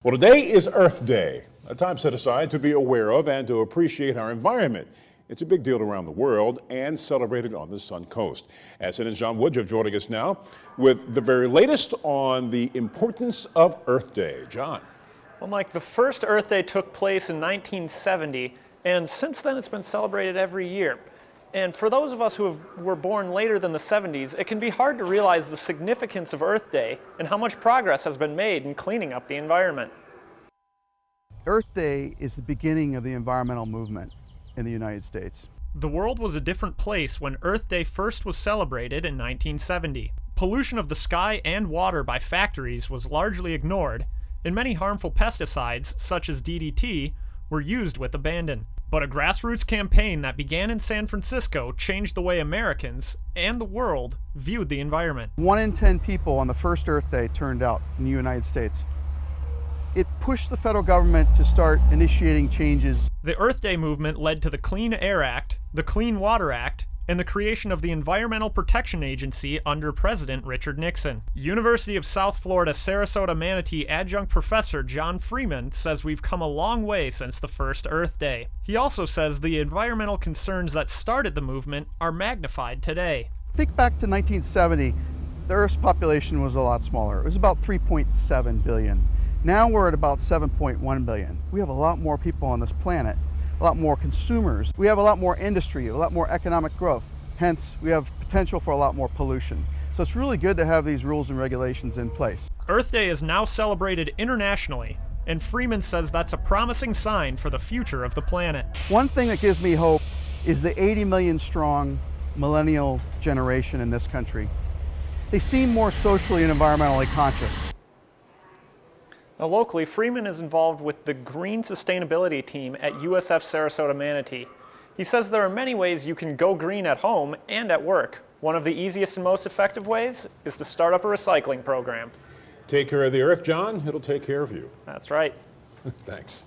Well, today is Earth Day, a time set aside to be aware of and to appreciate our environment. It's a big deal around the world and celebrated on the Sun Coast. SNN's John Woodruff joining us now with the very latest on the importance of Earth Day. John. Well, Mike, the first Earth Day took place in 1970, and since then it's been celebrated every year. And for those of us who were born later than the 70s, it can be hard to realize the significance of Earth Day and how much progress has been made in cleaning up the environment. Earth Day is the beginning of the environmental movement in the United States. The world was a different place when Earth Day first was celebrated in 1970. Pollution of the sky and water by factories was largely ignored, and many harmful pesticides, such as DDT, were used with abandon. But a grassroots campaign that began in San Francisco changed the way Americans and the world viewed the environment. 1 in 10 people on the first Earth Day turned out in the United States. It pushed the federal government to start initiating changes. The Earth Day movement led to the Clean Air Act, the Clean Water Act, and the creation of the Environmental Protection Agency under President Richard Nixon. University of South Florida Sarasota Manatee adjunct professor John Freeman says we've come a long way since the first Earth Day. He also says the environmental concerns that started the movement are magnified today. Think back to 1970, the Earth's population was a lot smaller. It was about 3.7 billion. Now we're at about 7.1 billion. We have a lot more people on this planet, a lot more consumers. We have a lot more industry, a lot more economic growth. Hence, we have potential for a lot more pollution. So it's really good to have these rules and regulations in place. Earth Day is now celebrated internationally, and Freeman says that's a promising sign for the future of the planet. One thing that gives me hope is the 80 million strong millennial generation in this country. They seem more socially and environmentally conscious. Now, locally, Freeman is involved with the Green Sustainability Team at USF Sarasota Manatee. He says there are many ways you can go green at home and at work. One of the easiest and most effective ways is to start up a recycling program. Take care of the earth, John. It'll take care of you. That's right. Thanks.